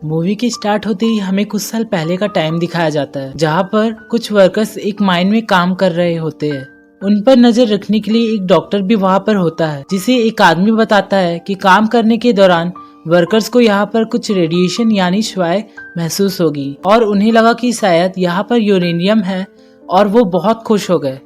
Movie की start होते ही हमें कुछ साल पहले का टाइम दिखाया जाता है, जहाँ पर कुछ वर्कर्स एक माइन में काम कर रहे होते हैं। उन पर नजर रखने के लिए एक डॉक्टर भी वहाँ पर होता है, जिसे एक आदमी बताता है कि काम करने के दौरान वर्कर्स को यहाँ पर कुछ रेडिएशन यानी श्वाय महसूस होगी और उन्हें लगा कि शायद यहाँ पर यूरेनियम है और वो बहुत खुश हो गए।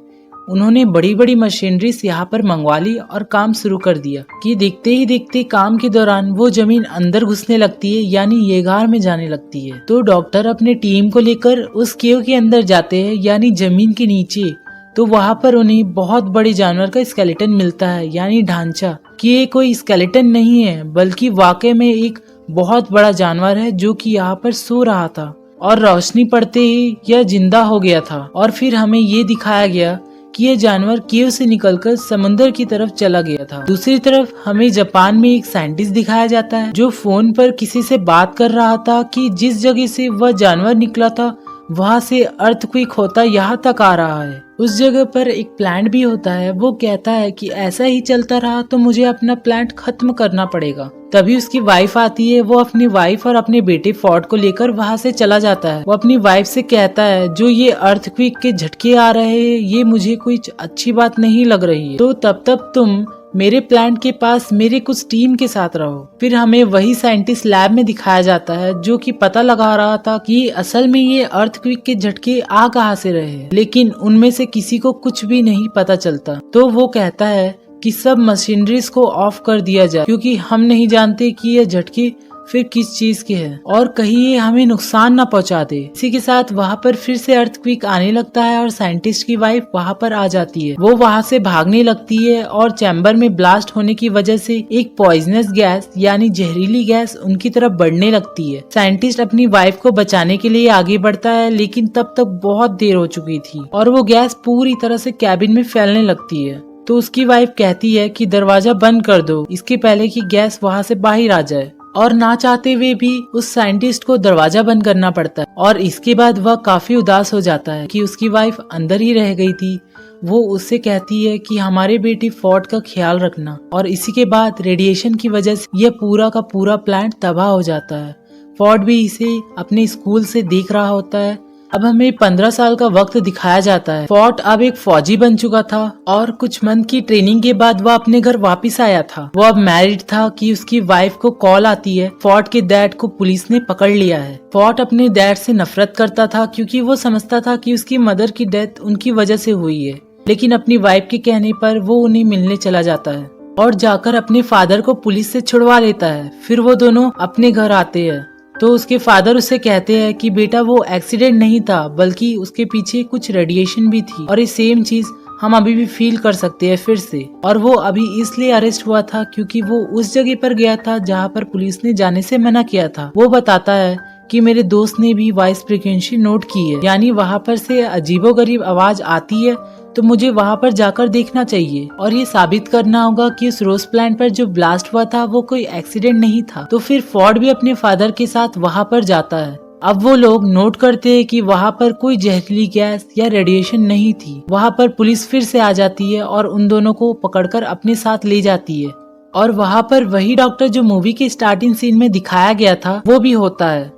उन्होंने बड़ी बड़ी मशीनरीज यहाँ पर मंगवा ली और काम शुरू कर दिया कि देखते ही देखते काम के दौरान वो जमीन अंदर घुसने लगती है, यानी येगार में जाने लगती है। तो डॉक्टर अपने टीम को लेकर उस केव के अंदर जाते हैं, यानी जमीन के नीचे। तो वहाँ पर उन्हें बहुत बड़े जानवर का स्केलेटन मिलता है, यानी ढांचा, कि ये कोई स्केलेटन नहीं है बल्कि वाकई में एक बहुत बड़ा जानवर है जो कि यहाँ पर सो रहा था और रोशनी पड़ते ही यह जिंदा हो गया था। और फिर हमें ये दिखाया गया कि ये जानवर केव से निकलकर समुद्र की तरफ चला गया था। दूसरी तरफ हमें जापान में एक साइंटिस्ट दिखाया जाता है जो फोन पर किसी से बात कर रहा था कि जिस जगह से वह जानवर निकला था वहाँ से अर्थक्वेक होता यहाँ तक आ रहा है। उस जगह पर एक प्लांट भी होता है। वो कहता है कि ऐसा ही चलता रहा तो मुझे अपना प्लांट खत्म करना पड़ेगा। तभी उसकी वाइफ आती है। वो अपनी वाइफ और अपने बेटे फॉर्ड को लेकर वहाँ से चला जाता है। वो अपनी वाइफ से कहता है जो ये अर्थक्वेक के झटके आ रहे हैं ये मुझे कोई अच्छी बात नहीं लग रही है, तो तब तक तुम मेरे प्लांट के पास मेरे कुछ टीम के साथ रहो। फिर हमें वही साइंटिस्ट लैब में दिखाया जाता है जो कि पता लगा रहा था कि असल में ये अर्थक्वेक के झटके आ कहाँ से रहे, लेकिन उनमें से किसी को कुछ भी नहीं पता चलता। तो वो कहता है कि सब मशीनरीज को ऑफ कर दिया जाए क्योंकि हम नहीं जानते कि ये झटके फिर किस चीज के हैं और कहीं ये हमें नुकसान न पहुंचा दे। इसी के साथ वहाँ पर फिर से अर्थक्वेक आने लगता है और साइंटिस्ट की वाइफ वहाँ पर आ जाती है। वो वहाँ से भागने लगती है और चैम्बर में ब्लास्ट होने की वजह से एक पॉइजनस गैस यानी जहरीली गैस उनकी तरफ बढ़ने लगती है। साइंटिस्ट अपनी वाइफ को बचाने के लिए आगे बढ़ता है, लेकिन तब तक बहुत देर हो चुकी थी और वो गैस पूरी तरह से कैबिन में फैलने लगती है। तो उसकी वाइफ कहती है कि दरवाजा बंद कर दो इसके पहले कि गैस वहाँ से बाहर आ जाए, और ना चाहते हुए भी उस साइंटिस्ट को दरवाजा बंद करना पड़ता है। और इसके बाद वह काफी उदास हो जाता है कि उसकी वाइफ अंदर ही रह गई थी। वो उससे कहती है कि हमारे बेटे फॉर्ड का ख्याल रखना, और इसी के बाद रेडिएशन की वजह से यह पूरा का पूरा प्लांट तबाह हो जाता है। फॉर्ड भी इसे अपने स्कूल से देख रहा होता है। अब हमें 15 साल का वक्त दिखाया जाता है। फॉर्ड अब एक फौजी बन चुका था और कुछ मंथ की ट्रेनिंग के बाद वह अपने घर वापस आया था। वो अब मैरिड था कि उसकी वाइफ को कॉल आती है फॉर्ड के डैड को पुलिस ने पकड़ लिया है। फॉर्ड अपने डैड से नफरत करता था क्योंकि वो समझता था कि उसकी मदर की डेथ उनकी वजह से हुई है, लेकिन अपनी वाइफ के कहने पर वो उन्हें मिलने चला जाता है और जाकर अपने फादर को पुलिस से छुड़वा लेता है। फिर वो दोनों अपने घर आते हैं तो उसके फादर उससे कहते हैं कि बेटा वो एक्सीडेंट नहीं था बल्कि उसके पीछे कुछ रेडिएशन भी थी और ये सेम चीज हम अभी भी फील कर सकते हैं फिर से। और वो अभी इसलिए अरेस्ट हुआ था क्योंकि वो उस जगह पर गया था जहाँ पर पुलिस ने जाने से मना किया था। वो बताता है कि मेरे दोस्त ने भी वॉइस फ्रीक्वेंसी नोट की है, यानी वहाँ पर से अजीबोगरीब आवाज आती है, तो मुझे वहाँ पर जाकर देखना चाहिए और ये साबित करना होगा कि उस रोज प्लांट पर जो ब्लास्ट हुआ था वो कोई एक्सीडेंट नहीं था। तो फिर फॉर्ड भी अपने फादर के साथ वहाँ पर जाता है। अब वो लोग नोट करते हैं कि वहाँ पर कोई जहरीली गैस या रेडिएशन नहीं थी। वहाँ पर पुलिस फिर से आ जाती है और उन दोनों को पकड़कर अपने साथ ले जाती है और वहाँ पर वही डॉक्टर जो मूवी के स्टार्टिंग सीन में दिखाया गया था वो भी होता है।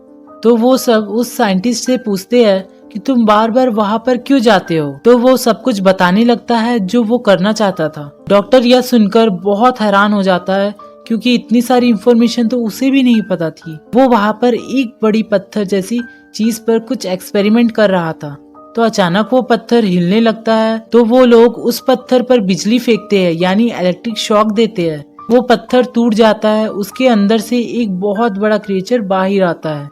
तो वो सब उस साइंटिस्ट से पूछते हैं कि तुम बार बार वहाँ पर क्यों जाते हो, तो वो सब कुछ बताने लगता है जो वो करना चाहता था। डॉक्टर यह सुनकर बहुत हैरान हो जाता है क्योंकि इतनी सारी इंफॉर्मेशन तो उसे भी नहीं पता थी। वो वहाँ पर एक बड़ी पत्थर जैसी चीज पर कुछ एक्सपेरिमेंट कर रहा था। तो अचानक वो पत्थर हिलने लगता है तो वो लोग उस पत्थर पर बिजली फेंकते हैं, यानी इलेक्ट्रिक शॉक देते हैं। वो पत्थर टूट जाता है, उसके अंदर से एक बहुत बड़ा क्रिएचर बाहर आता है।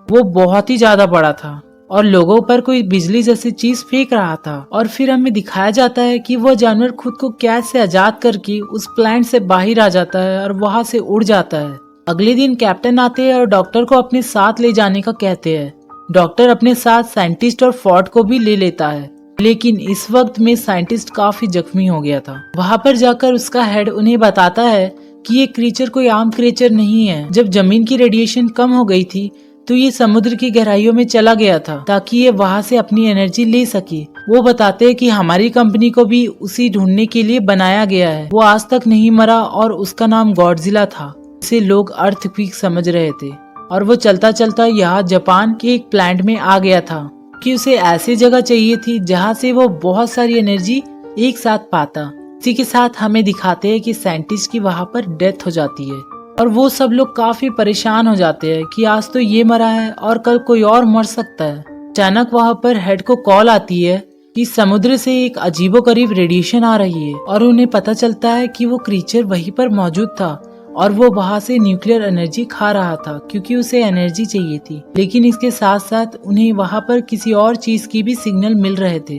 वो बहुत ही ज्यादा बड़ा था और लोगों पर कोई बिजली जैसी चीज फेंक रहा था। और फिर हमें दिखाया जाता है कि वो जानवर खुद को कैद से आजाद करके उस प्लांट से बाहर आ जाता है और वहाँ से उड़ जाता है। अगले दिन कैप्टन आते हैं और डॉक्टर को अपने साथ ले जाने का कहते हैं। डॉक्टर अपने साथ साइंटिस्ट और फॉर्ड को भी ले लेता है, लेकिन इस वक्त में साइंटिस्ट काफी जख्मी हो गया था। वहाँ पर जाकर उसका हेड उन्हें बताता है कि ये क्रीचर कोई आम क्रीचर नहीं है। जब जमीन की रेडिएशन कम हो गई थी तो ये समुद्र की गहराइयों में चला गया था ताकि ये वहाँ से अपनी एनर्जी ले सके। वो बताते हैं कि हमारी कंपनी को भी उसी ढूंढने के लिए बनाया गया है। वो आज तक नहीं मरा और उसका नाम गॉडजिला था। इसे लोग अर्थक्वेक समझ रहे थे। और वो चलता चलता यहाँ जापान के एक प्लांट में आ गया था कि उसे ऐसी जगह चाहिए थी जहाँ से वो बहुत सारी एनर्जी एक साथ पाता। इसी के साथ हमें दिखाते हैं कि साइंटिस्ट की वहाँ पर डेथ हो जाती है और वो सब लोग काफी परेशान हो जाते हैं कि आज तो ये मरा है और कल कोई और मर सकता है। अचानक वहाँ पर हेड को कॉल आती है कि समुद्र से एक अजीबोगरीब रेडिएशन आ रही है और उन्हें पता चलता है कि वो क्रीचर वहीं पर मौजूद था और वो वहाँ से न्यूक्लियर एनर्जी खा रहा था क्योंकि उसे एनर्जी चाहिए थी। लेकिन इसके साथ साथ उन्हें वहाँ पर किसी और चीज की भी सिग्नल मिल रहे थे।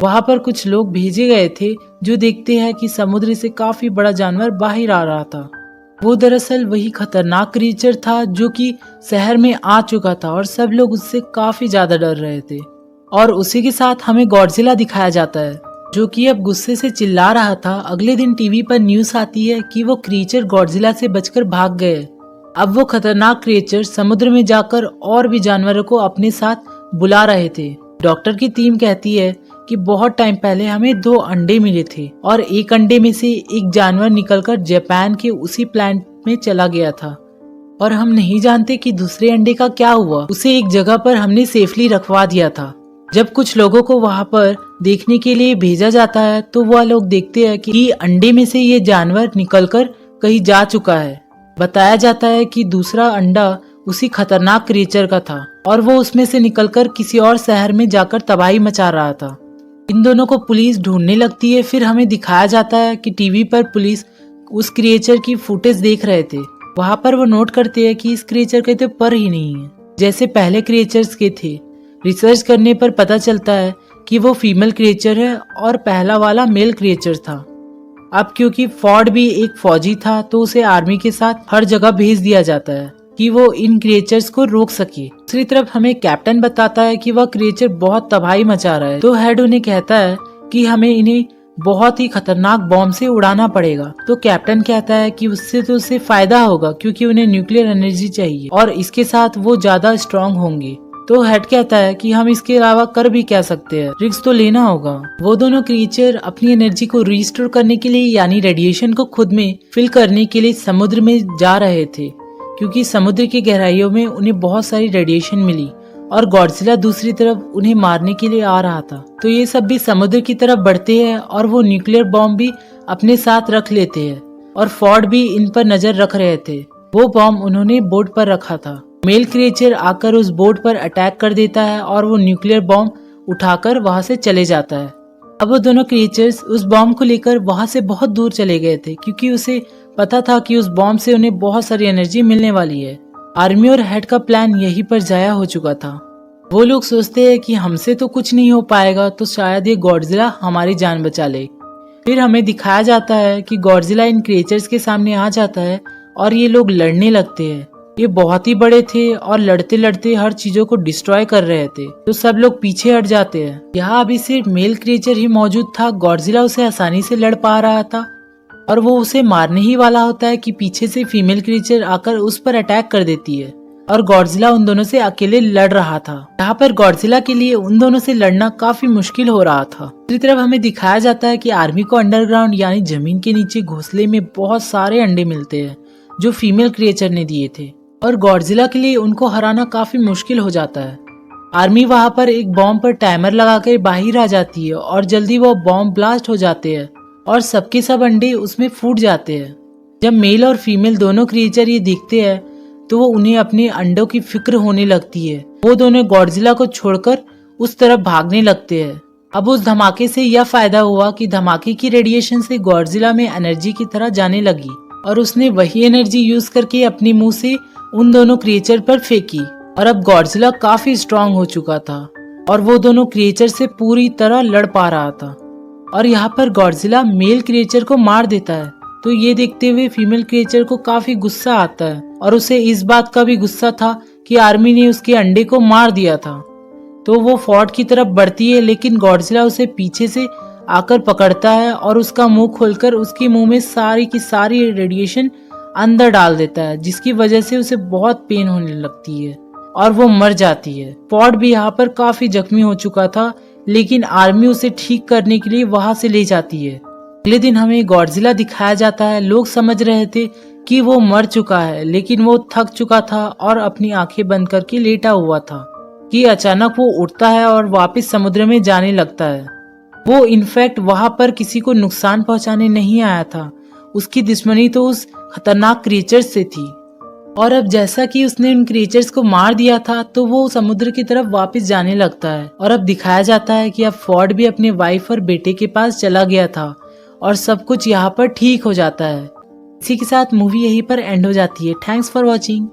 वहाँ पर कुछ लोग भेजे गए थे जो देखते हैं कि समुद्र से काफी बड़ा जानवर बाहर आ रहा था। वो दरअसल वही खतरनाक क्रीचर था जो कि शहर में आ चुका था और सब लोग उससे काफी ज्यादा डर रहे थे। और उसी के साथ हमें गॉडजिला दिखाया जाता है जो कि अब गुस्से से चिल्ला रहा था। अगले दिन टीवी पर न्यूज आती है कि वो क्रीचर गॉडजिला से बचकर भाग गए। अब वो खतरनाक क्रीचर समुद्र में जाकर और भी जानवरों को अपने साथ बुला रहे थे। डॉक्टर की टीम कहती है कि बहुत टाइम पहले हमें 2 अंडे मिले थे और एक अंडे में से एक जानवर निकलकर जापान के उसी प्लांट में चला गया था और हम नहीं जानते कि दूसरे अंडे का क्या हुआ। उसे एक जगह पर हमने सेफली रखवा दिया था। जब कुछ लोगों को वहाँ पर देखने के लिए भेजा जाता है तो वह लोग देखते हैं कि अंडे में से ये जानवर निकलकर कहीं जा चुका है। बताया जाता है कि दूसरा अंडा उसी खतरनाक क्रीचर का था और वो उसमें से निकलकर किसी और शहर में जाकर तबाही मचा रहा था। इन दोनों को पुलिस ढूंढने लगती है। फिर हमें दिखाया जाता है कि टीवी पर पुलिस उस क्रिएचर की फुटेज देख रहे थे। वहाँ पर वो नोट करते हैं कि इस क्रिएचर के तो पर ही नहीं है जैसे पहले क्रिएचर्स के थे। रिसर्च करने पर पता चलता है कि वो फीमेल क्रिएचर है और पहला वाला मेल क्रिएचर था। अब क्योंकि फॉर्ड भी एक फौजी था तो उसे आर्मी के साथ हर जगह भेज दिया जाता है कि वो इन क्रिएचर्स को रोक सके। दूसरी तरफ हमें कैप्टन बताता है कि वह क्रिएचर बहुत तबाही मचा रहा है तो हेड उन्हें कहता है कि हमें इन्हें बहुत ही खतरनाक बॉम्ब से उड़ाना पड़ेगा। तो कैप्टन कहता है कि उससे तो उसे फायदा होगा क्योंकि उन्हें न्यूक्लियर एनर्जी चाहिए और इसके साथ वो ज्यादा स्ट्रांग होंगे। तो हेड कहता है कि हम इसके अलावा कर भी क्या सकते हैं, रिस्क तो लेना होगा। वो दोनों क्रिएचर अपनी एनर्जी को रिस्टोर करने के लिए यानी रेडिएशन को खुद में फिल करने के लिए समुद्र में जा रहे थे क्योंकि समुद्र की गहराइयों में उन्हें बहुत सारी रेडिएशन मिली और गॉडजिला दूसरी तरफ उन्हें मारने के लिए आ रहा था। तो ये सब भी समुद्र की तरफ बढ़ते हैं और वो न्यूक्लियर बॉम्ब भी अपने साथ रख लेते हैं और फॉर्ड भी इन पर नजर रख रहे थे। वो बॉम्ब उन्होंने बोट पर रखा था। मेल क्रिएचर आकर उस बोट पर अटैक कर देता है और वो न्यूक्लियर बॉम्ब उठाकर वहां से चले जाता है। अब वो दोनों क्रिएचर्स उस बॉम्ब को लेकर वहां से बहुत दूर चले गए थे क्योंकि उसे पता था कि उस बॉम्ब से उन्हें बहुत सारी एनर्जी मिलने वाली है। आर्मी और हेड का प्लान यहीं पर जाया हो चुका था। वो लोग सोचते हैं कि हमसे तो कुछ नहीं हो पाएगा तो शायद ये गॉडजिला हमारी जान बचा ले। फिर हमें दिखाया जाता है कि गॉडजिला इन क्रिएचर्स के सामने आ जाता है और ये लोग लड़ने लगते हैं। ये बहुत ही बड़े थे और लड़ते लड़ते हर चीजों को डिस्ट्रॉय कर रहे थे तो सब लोग पीछे हट जाते हैं। यहाँ अभी सिर्फ मेल क्रिएचर ही मौजूद था। गॉडजिला उसे आसानी से लड़ पा रहा था और वो उसे मारने ही वाला होता है कि पीछे से फीमेल क्रिएचर आकर उस पर अटैक कर देती है और गॉडजिला उन दोनों से अकेले लड़ रहा था। यहाँ पर गॉडजिला के लिए उन दोनों से लड़ना काफी मुश्किल हो रहा था। दूसरी तरफ हमें दिखाया जाता है कि आर्मी को अंडरग्राउंड यानी जमीन के नीचे घोंसले में बहुत सारे अंडे मिलते हैं जो फीमेल क्रिएचर ने दिए थे और गॉडजिला के लिए उनको हराना काफी मुश्किल हो जाता है। आर्मी वहाँ पर एक बॉम्ब पर टाइमर लगाकर बाहर आ जाती है और जल्दी वो बॉम्ब ब्लास्ट हो जाते हैं और सबके सब अंडे उसमें फूट जाते हैं। जब मेल और फीमेल दोनों क्रिएचर ये दिखते हैं तो वो उन्हें अपने अंडों की फिक्र होने लगती है। वो दोनों गॉडजिला को छोड़कर उस तरफ भागने लगते हैं। अब उस धमाके से यह फायदा हुआ कि धमाके की रेडिएशन से गॉडजिला में एनर्जी की तरह जाने लगी और उसने वही एनर्जी यूज करके अपने मुंह से उन दोनों क्रिएचर पर फेंकी और अब गॉडजिला काफी स्ट्रांग हो चुका था और वो दोनों क्रिएचर से पूरी तरह लड़ पा रहा था। और यहाँ पर गॉडजिला मेल क्रिएचर को मार देता है तो ये देखते हुए फीमेल क्रिएचर को काफी गुस्सा आता है और उसे इस बात का भी गुस्सा था कि आर्मी ने उसके अंडे को मार दिया था। तो वो फॉर्ड की तरफ बढ़ती है लेकिन गॉडजिला उसे पीछे से आकर पकड़ता है और उसका मुंह खोलकर उसके मुंह में सारी की सारी रेडिएशन अंदर डाल देता है जिसकी वजह से उसे बहुत पेन होने लगती है और वो मर जाती है। फॉर्ड भी यहाँ पर काफी जख्मी हो चुका था लेकिन आर्मी उसे ठीक करने के लिए वहां से ले जाती है। अगले दिन हमें गॉडजिला दिखाया जाता है। लोग समझ रहे थे कि वो मर चुका है, लेकिन वो थक चुका था और अपनी आंखें बंद करके लेटा हुआ था कि अचानक वो उठता है और वापस समुद्र में जाने लगता है। वो इनफैक्ट वहां पर किसी को नुकसान पहुंचाने नहीं आया था, उसकी दुश्मनी तो उस खतरनाक क्रिएचर्स से थी। और अब जैसा कि उसने उन क्रिएचर्स को मार दिया था तो वो समुद्र की तरफ वापस जाने लगता है। और अब दिखाया जाता है कि अब फॉर्ड भी अपने वाइफ और बेटे के पास चला गया था और सब कुछ यहाँ पर ठीक हो जाता है। इसी के साथ मूवी यहीं पर एंड हो जाती है। Thanks for watching.